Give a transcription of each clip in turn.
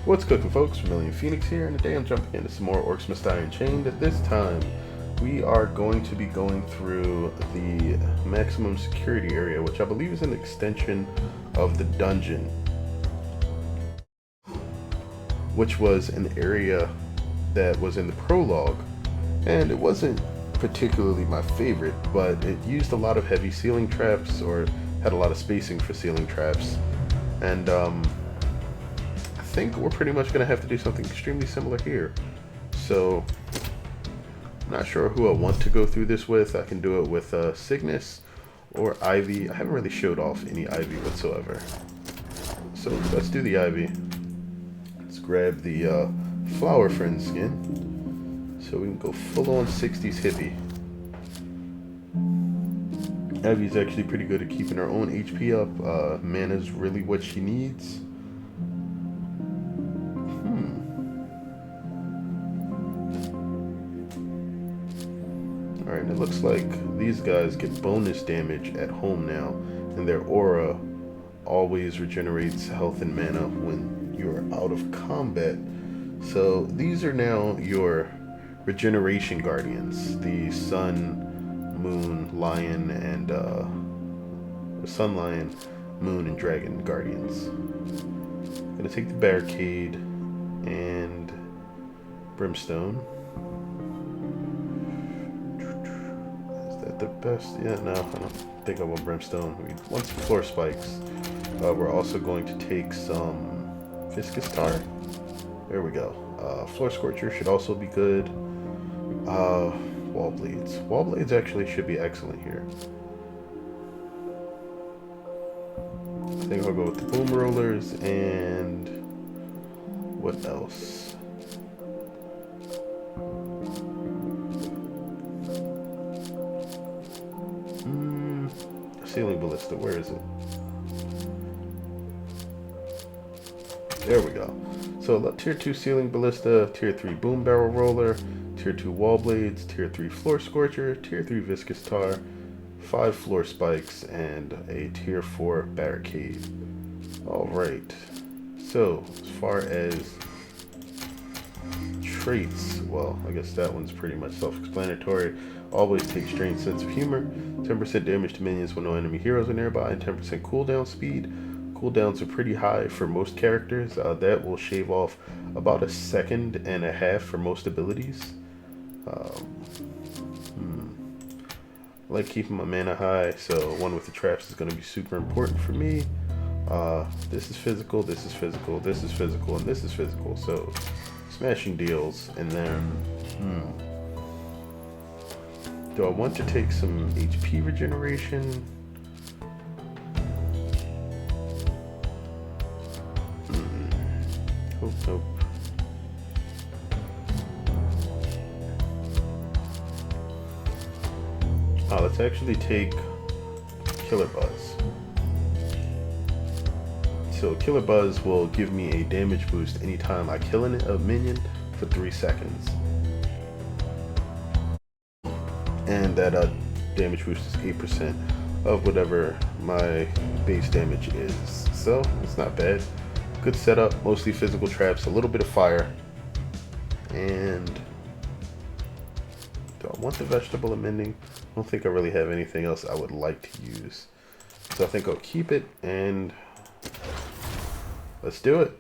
What's cooking, folks? Vermillion Phoenix here, and today I'm jumping into some more Orcs Must Die Unchained. At this time, we are going to be going through the maximum security area, which I believe is an extension of the dungeon, which was an area that was in the prologue, and it wasn't particularly my favorite, but it used a lot of heavy ceiling traps, or had a lot of spacing for ceiling traps, and I think we're pretty much going to have to do something extremely similar here. So, I'm not sure who I want to go through this with. I can do it with Cygnus or Ivy. I haven't really showed off any Ivy whatsoever. So, let's do the Ivy. Let's grab the Flower Friend skin, so we can go full on 60s hippie. Ivy's actually pretty good at keeping her own HP up. Mana's really what she needs. Alright, it looks like these guys get bonus damage at home now, and their aura always regenerates health and mana when you're out of combat. So these are now your regeneration guardians, the Sun, Moon, Lion, and the Sun, Lion, Moon, and Dragon guardians. Gonna take the barricade and Brimstone. The best, yeah, no, I don't think I want Brimstone. We want some floor spikes. We're also going to take some Viscous Tar. There we go. Floor Scorcher should also be good. Wall Blades. Wall Blades actually should be excellent here. I think I'll go with the Boom Rollers and what else? Ceiling Ballista, where is it? There we go. So tier 2 Ceiling Ballista, tier 3 Boom Barrel Roller, tier 2 Wall Blades, tier 3 Floor Scorcher, tier 3 Viscous Tar, 5 Floor Spikes, and a tier 4 Barricade. Alright, so as far as traits, well, I guess that one's pretty much self-explanatory. Always take Strange Sense of Humor, 10% damage to minions when no enemy heroes are nearby, and 10% cooldown speed. Cooldowns are pretty high for most characters. That will shave off about 1.5 seconds for most abilities. I like keeping my mana high, so one with the traps is going to be super important for me. This is physical, this is physical, this is physical, and this is physical. So smashing deals, and then do I want to take some HP regeneration? Nope. Let's actually take Killer Buzz. So Killer Buzz will give me a damage boost anytime I kill a minion for 3 seconds. And that damage boost is 8% of whatever my base damage is. So it's not bad. Good setup, mostly physical traps, a little bit of fire. And do I want the vegetable amending? I don't think I really have anything else I would like to use. So I think I'll keep it, and let's do it.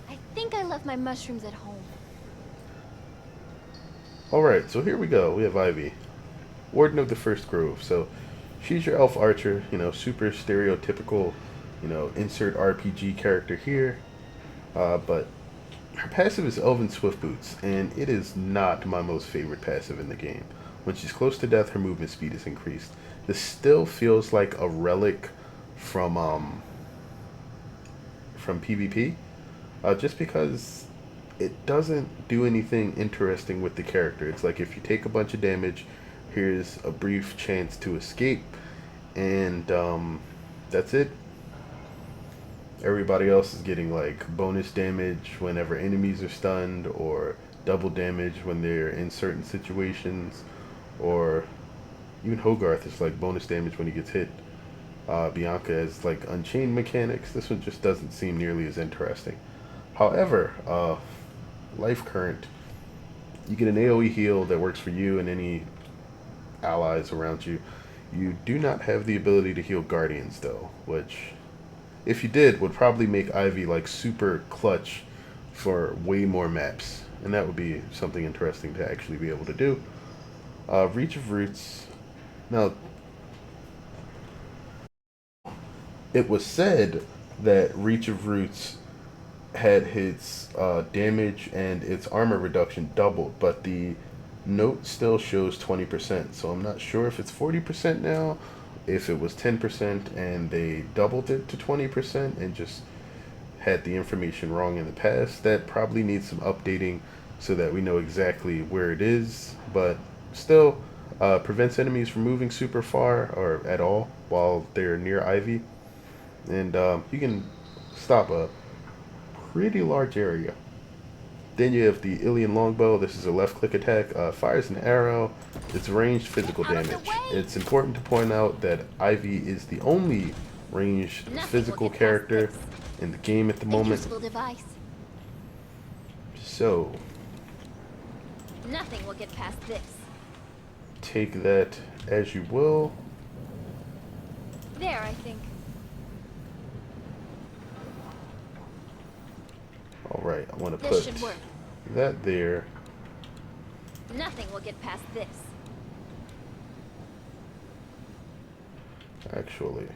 I think I left my mushrooms at home. Alright, so here we go. We have Ivy, Warden of the First Grove. So she's your elf archer, super stereotypical, insert RPG character here. But her passive is Elven Swift Boots, and it is not my most favorite passive in the game. When she's close to death, her movement speed is increased. This still feels like a relic from PvP, just because it doesn't do anything interesting with the character. It's like if you take a bunch of damage, here's a brief chance to escape, and that's it. Everybody else is getting like bonus damage whenever enemies are stunned, or double damage when they're in certain situations, or even Hogarth is like bonus damage when he gets hit. Bianca has like Unchained mechanics. This one just doesn't seem nearly as interesting. However, Life Current, you get an AoE heal that works for you and any allies around you. You do not have the ability to heal Guardians though, which, if you did, would probably make Ivy like super clutch for way more maps, and that would be something interesting to actually be able to do. Reach of Roots. Now, it was said that Reach of Roots had its damage and its armor reduction doubled, but the note still shows 20%. So I'm not sure if it's 40% now, if it was 10% and they doubled it to 20% and just had the information wrong in the past. That probably needs some updating so that we know exactly where it is, but still prevents enemies from moving super far or at all while they're near Ivy. And you can stop a pretty large area. Then you have the Ilian Longbow. This is a left click attack. Fires an arrow. It's ranged physical damage. It's important to point out that Ivy is the only ranged physical character in the game at the moment. So, nothing will get past this. Take that as you will. There, I think. Alright, I want to put that there. Nothing will get past this. Actually.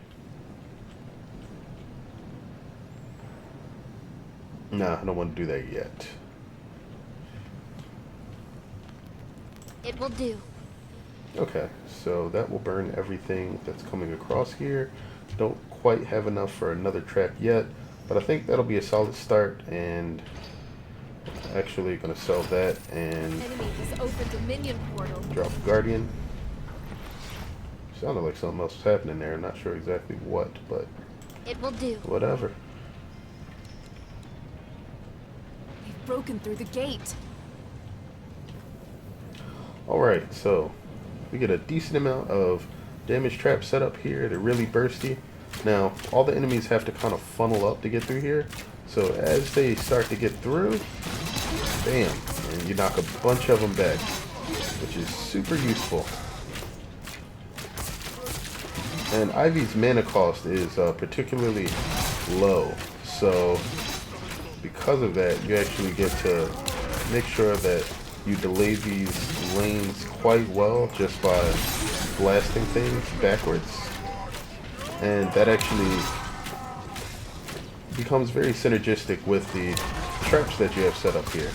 Nah, I don't want to do that yet. It will do. Okay, so that will burn everything that's coming across here. Don't quite have enough for another trap yet, but I think that'll be a solid start, and actually gonna sell that and drop Guardian. Sounded like something else was happening there. Not sure exactly what, but it will do. Whatever. They've broken through the gate. Alright, so we get a decent amount of damage traps set up here. They're really bursty. Now, all the enemies have to kind of funnel up to get through here. So as they start to get through, bam, and you knock a bunch of them back, which is super useful. And Ivy's mana cost is particularly low, so because of that, you actually get to make sure that you delay these lanes quite well just by blasting things backwards. And that actually becomes very synergistic with the traps that you have set up here.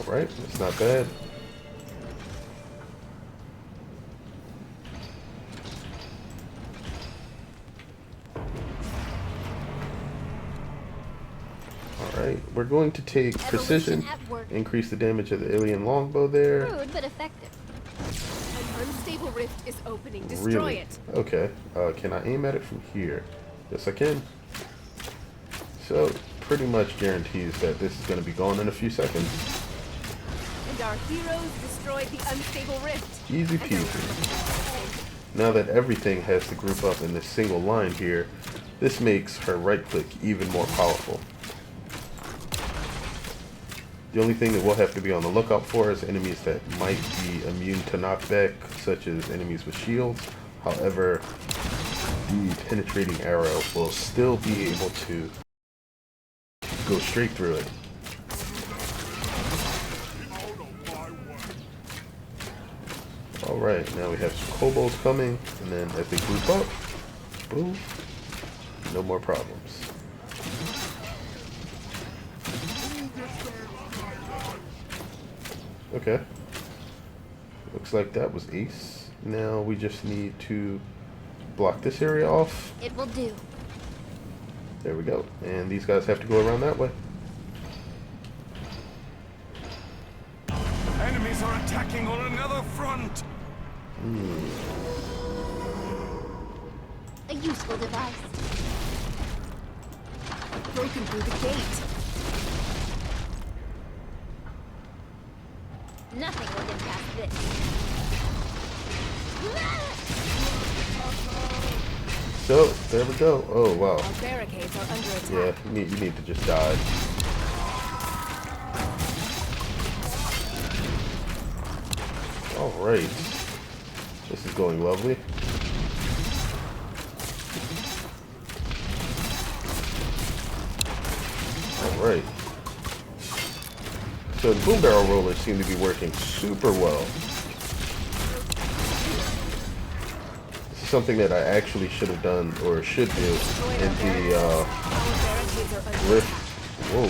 Alright, that's not bad. Alright, we're going to take precision, increase the damage of the Ilian Longbow there. Rude, but effective. An unstable rift is opening. Destroy it. Okay, can I aim at it from here? Yes, I can. So, pretty much guarantees that this is going to be gone in a few seconds. And our heroes destroyed the unstable rift. Easy peasy. Now that everything has to group up in this single line here, this makes her right click even more powerful. The only thing that we'll have to be on the lookout for is enemies that might be immune to knockback, such as enemies with shields. However, the penetrating arrow will still be able to go straight through it. Alright, now we have some kobolds coming, and then as they group up, boom, no more problems. Okay. Looks like that was ace. Now we just need to block this area off. It will do. There we go. And these guys have to go around that way. Enemies are attacking on another front. A useful device. Broken through the gate. Nothing will get past this. So, there we go. Oh, wow. Our barricades are under attack. Yeah, you need to just die. Alright. This is going lovely. Alright. So the boom barrel rollers seem to be working super well. This is something that I actually should have done, or should do, in the Our barricades are under Rift. attack. Whoa.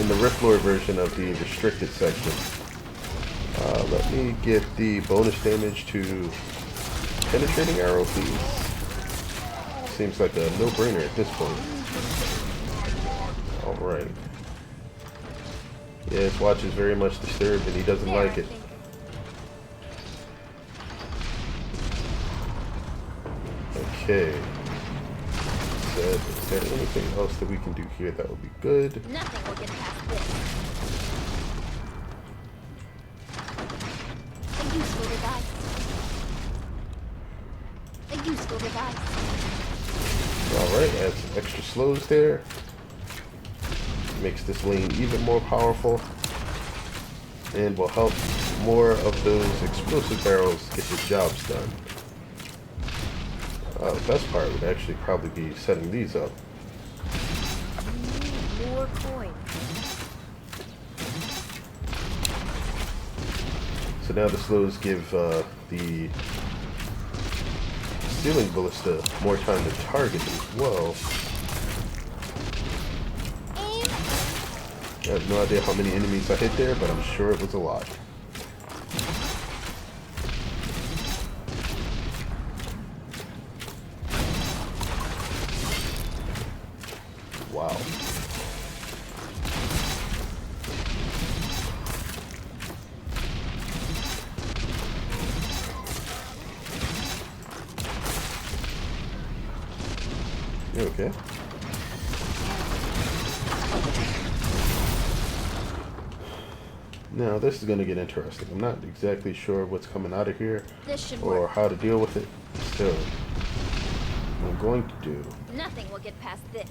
In the Rift Lord version of the restricted section. Let me get the bonus damage to penetrating arrow, please. Seems like a no-brainer at this point. Alright. Yeah, his watch is very much disturbed and he doesn't There, like I it. think. Okay. Is there anything else that we can do here that would be good? Nothing will get past this. A useful device. A useful device. Alright, add some extra slows there. Makes this lane even more powerful. And will help more of those explosive barrels get the jobs done. The best part would actually probably be setting these up. More coin. So now the slows give the ceiling ballista more time to target as well. Aim. I have no idea how many enemies I hit there, but I'm sure it was a lot. Wow. You okay? Now this is going to get interesting. I'm not exactly sure what's coming out of here This should or work. how to deal with it. So, what I'm going to do Nothing will get past this.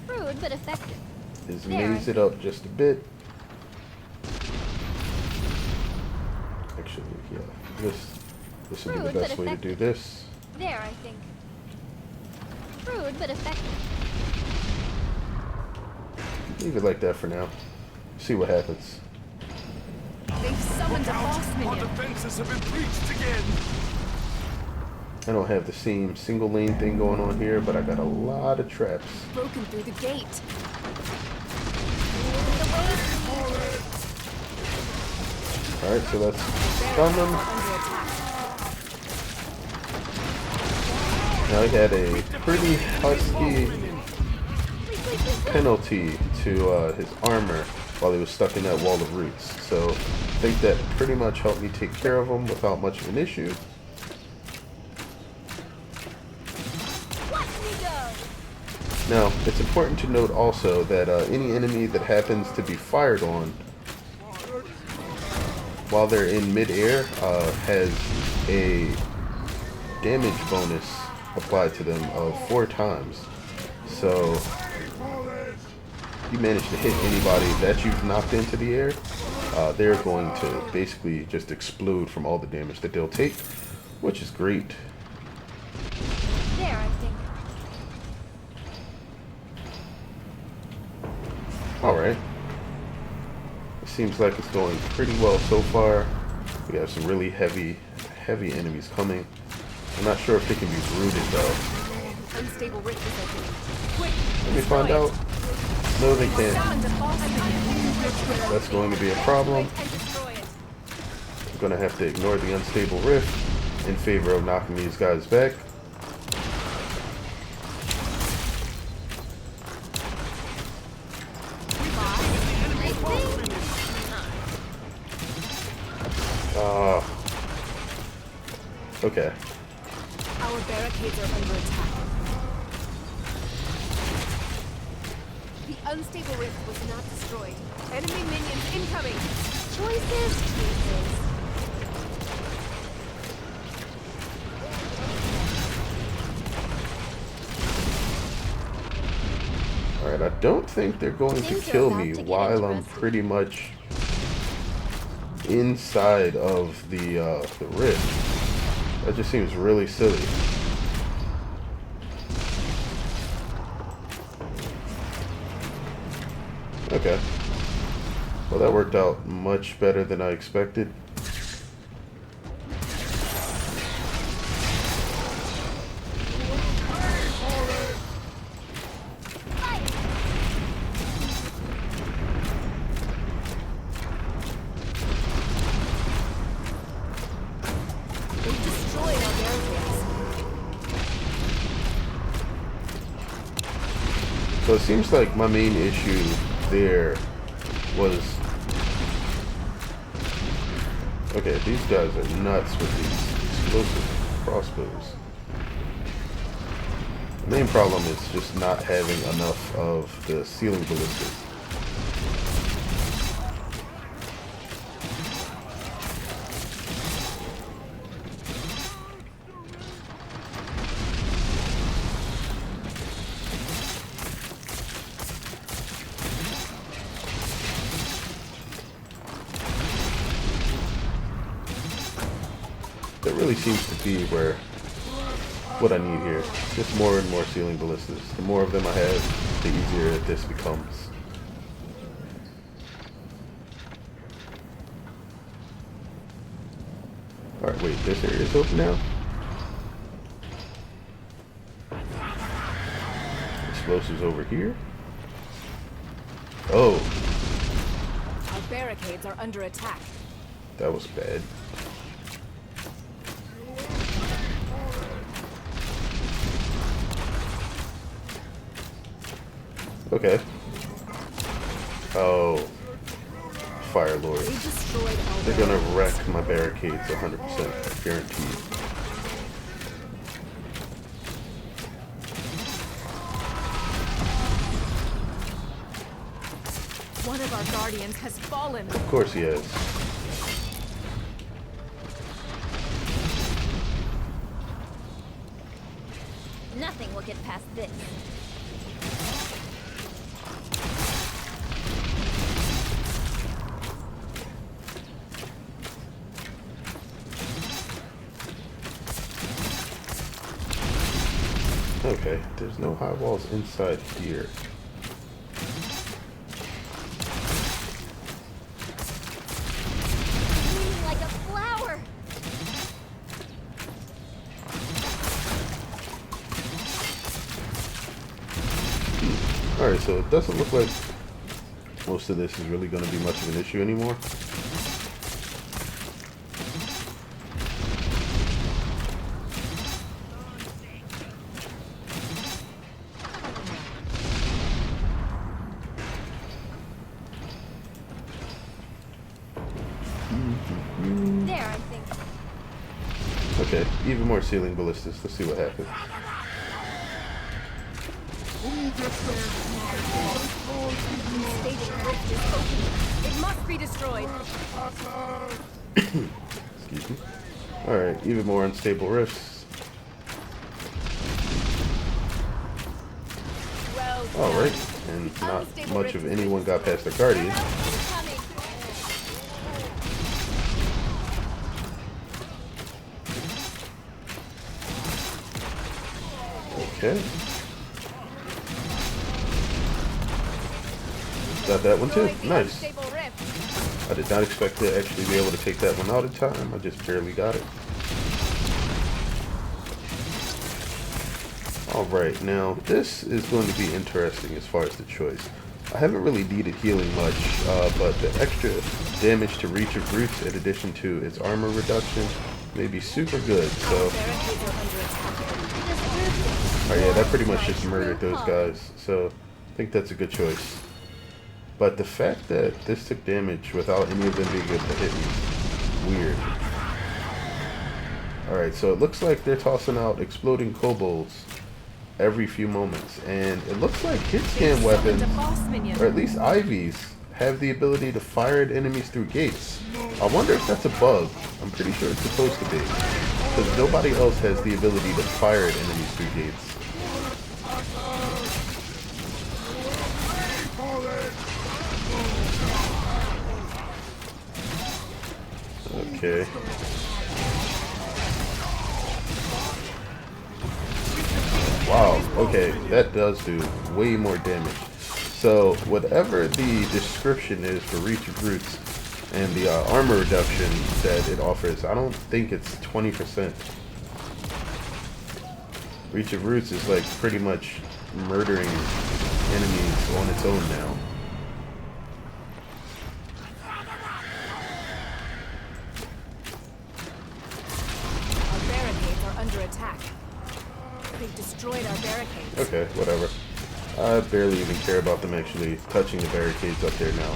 Rude but effective. is There, maze I it up just a bit. Actually, yeah, this would be the Rude, but best way to do effective. this. There, I think. Rude but effective. Leave it like that for now. See what happens. They've summoned a boss Our minion. defenses have been breached again. I don't have the same single lane thing going on here, but I got a lot of traps. Broken through the gate. Alright, so that's stun Barricades them. are under attack. Now he had a pretty husky penalty to his armor while he was stuck in that wall of roots. So I think that pretty much helped me take care of him without much of an issue. Watch me go. Now, it's important to note also that any enemy that happens to be fired on while they're in midair has a damage bonus applied to them of 4 times. So, if you manage to hit anybody that you've knocked into the air, they're going to basically just explode from all the damage that they'll take, which is great. There, I think. Alright. It seems like it's going pretty well so far. We have some really heavy enemies coming. I'm not sure if they can be rooted though. Unstable rift is opening. Quick, Let me destroy find it. out. No, they can't. Summoned a boss minion. That's going to be a problem. And destroy it. I'm going to have to ignore the unstable rift in favor of knocking these guys back. Okay. Our barricades are under attack. The unstable rift was not destroyed. Enemy minions incoming. Choices. Alright, I don't think they're going to Things are kill about me to get while I'm interesting. pretty much inside of the rift. That just seems really silly. Okay. Well, that worked out much better than I expected. They destroyed our barricades. So it seems like my main issue there was... Okay, these guys are nuts with these explosive crossbows. The main problem is just not having enough of the ceiling ballistas. That really seems to be what I need here. Just more and more ceiling ballistas. The more of them I have, the easier this becomes. Alright, wait, this area is open now? Explosives over here? Oh, Our barricades are under attack. that was bad. Okay. Oh. Fire They Lords. destroyed our They're gonna barricades. wreck my barricades 100%, guaranteed. One of our guardians has fallen. Of course he has. Nothing will get past this. Okay, there's no high walls inside here. Blooming like a flower. Alright, so it doesn't look like most of this is really going to be much of an issue anymore. There, I think. Okay, even more ceiling ballistas. Let's see what happens. Unstable rift is open. It must be destroyed. Excuse me. Alright, even more unstable rifts. Well done. Alright, and not much of anyone got past the guardian. Incoming. Okay. Got that one too. Destroyed the Nice. unstable rift. I did not expect to actually be able to take that one out in time. I just barely got it. Alright, now this is going to be interesting as far as the choice. I haven't really needed healing much, but the extra damage to reach of brutes in addition to its armor reduction may be super good, so... Barricades are under attack. Oh yeah, that pretty much just murdered those guys, so I think that's a good choice. But the fact that this took damage without any of them being able to hit me is weird. Alright, so it looks like they're tossing out exploding kobolds every few moments, and it looks like hit scan weapons, Summoned a boss minion. or at least Ivies, have the ability to fire at enemies through gates. I wonder if that's a bug. I'm pretty sure it's supposed to be. Because nobody else has the ability to fire at enemies through gates. Okay. Wow, okay, that does do way more damage. So, whatever the description is for Reach of Roots and the armor reduction that it offers, I don't think it's 20%. Reach of Roots is like pretty much murdering enemies on its own now. Our barricades are under attack. They've destroyed our barricades. Okay, whatever. I barely even care about them actually touching the barricades up there now.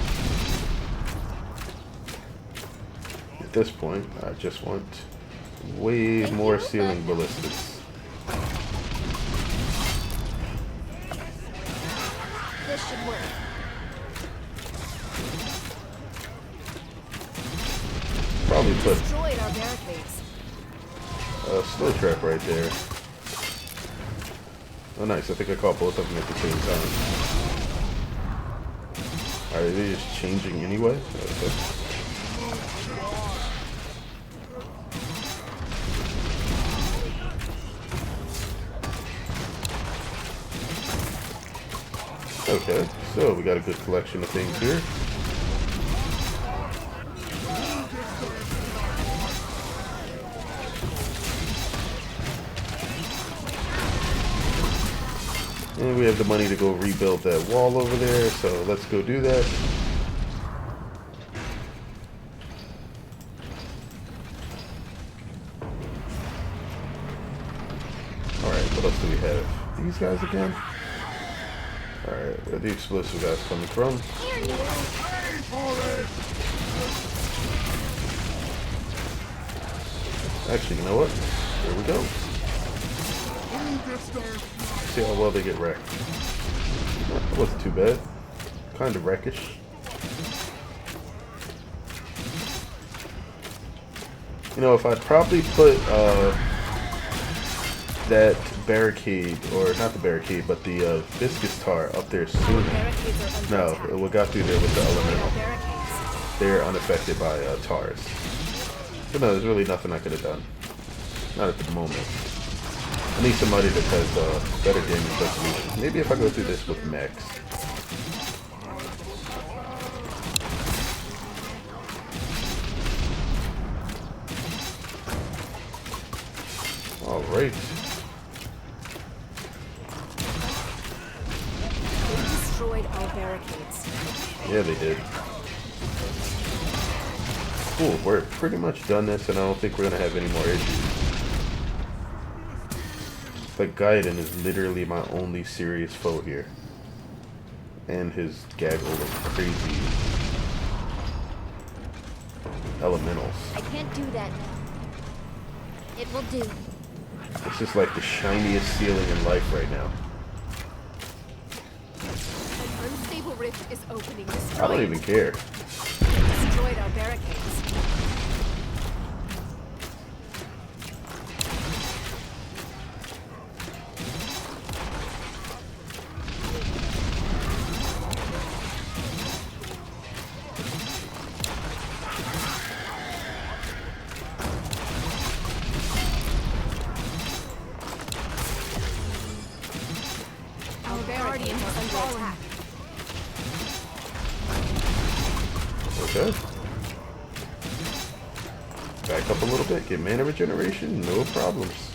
At this point, I just want way more ceiling ballistas. This should work. Probably put Destroyed our barricades. a slow trap right there. Oh nice, I think I caught both of them at the same time. Are they just changing anyway? Okay. Okay, so we got a good collection of things here. And we have the money to go rebuild that wall over there, so let's go do that. Alright, what else do we have? These guys again? Alright, where are the explosive guys coming from? Actually, you know what? Here we go. See how well they get wrecked. That wasn't too bad. Kind of wreckish. You know, if I'd probably put that barricade, or not the barricade, but the viscous tar up there sooner. No, what got through there was the elemental. They're unaffected by tars. But no, there's really nothing I could have done. Not at the moment. I need somebody that has better damage resolution. Maybe if I go through this with Max. Alright. They destroyed our barricades. Yeah, they did. Cool, we're pretty much done this, and I don't think we're going to have any more issues. But Gaiden is literally my only serious foe here. And his gaggle of crazy elementals. I can't do that now. It will do. It's just like the shiniest ceiling in life right now. An unstable rift is opening. I don't even care. Destroyed our barricades. Our barricades are under attack. Okay. Back up a little bit, get mana regeneration, no problems.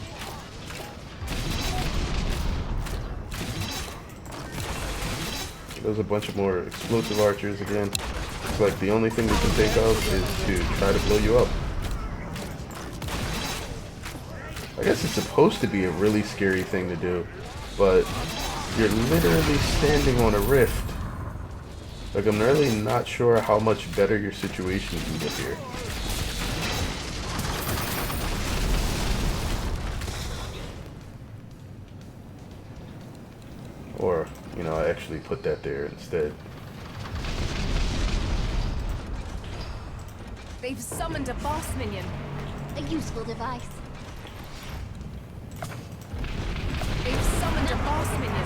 There's a bunch of more explosive archers again. It's like the only thing we can think of is to try to blow you up. I guess it's supposed to be a really scary thing to do, but you're literally standing on a rift. Like, I'm really not sure how much better your situation can get here. Or, you know, I actually put that there instead. They've summoned a boss minion. A useful device. They've summoned a boss minion.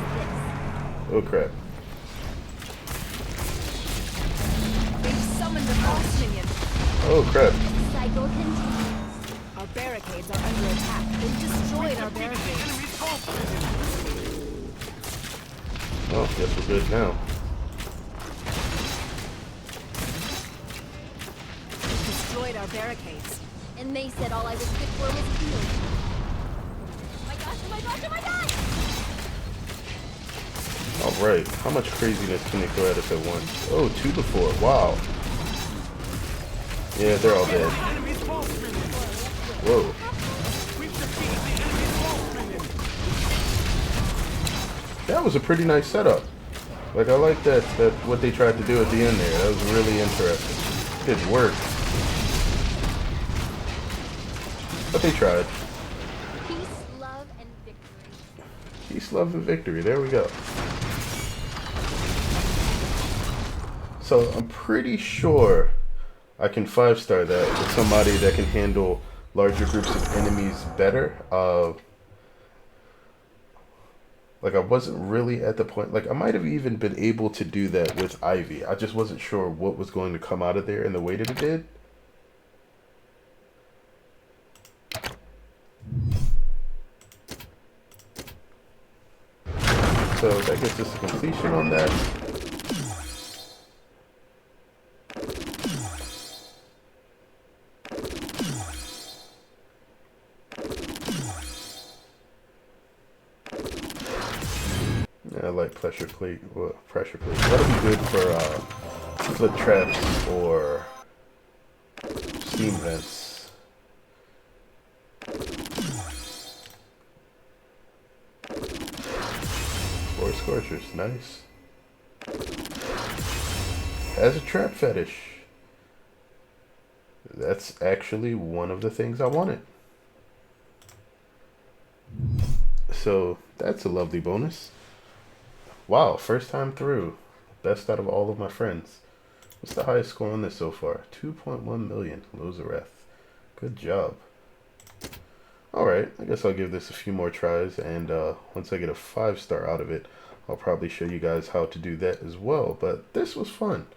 Oh crap. They've summoned a boss minion. Oh crap. Cycle continues. Our barricades are under attack. They've destroyed our barricades. Enemy's boss minion. Well, guess we're good now. They've destroyed our barricades. And they said all I was good for was healing. Oh my gosh, oh my gosh, oh my gosh! Alright, how much craziness can they throw at us at once? Oh, 2 to 4. Wow. Yeah, they're all dead. Enemy's boss minion. Whoa. We've defeated the enemy's boss minion. That was a pretty nice setup. Like, I like that what they tried to do at the end there. That was really interesting. Didn't work. But they tried. Peace, love, and victory. Peace, love, and victory. There we go. So I'm pretty sure I can 5-star that with somebody that can handle larger groups of enemies better. Like I wasn't really at the point, like I might have even been able to do that with Ivy. I just wasn't sure what was going to come out of there in the way that it did. So that gets us a completion on that. I like pressure plate. Well, pressure plate. That'll be good for flip traps or steam vents. Or scorchers, nice. Has a trap fetish. That's actually one of the things I wanted. So that's a lovely bonus. Wow, first time through. Best out of all of my friends. What's the highest score on this so far? 2.1 million. Lozareth. Good job. Alright, I guess I'll give this a few more tries, and once I get a 5-star out of it, I'll probably show you guys how to do that as well. But this was fun.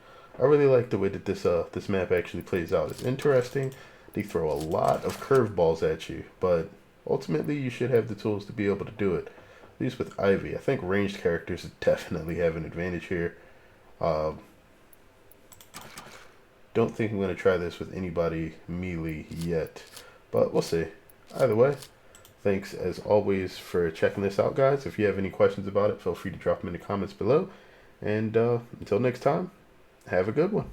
I really like the way that this map actually plays out. It's interesting. They throw a lot of curveballs at you, but ultimately you should have the tools to be able to do it. At least with Ivy. I think ranged characters definitely have an advantage here. Don't think I'm going to try this with anybody melee yet, but we'll see. Either way, thanks as always for checking this out, guys. If you have any questions about it, feel free to drop them in the comments below. And until next time, have a good one.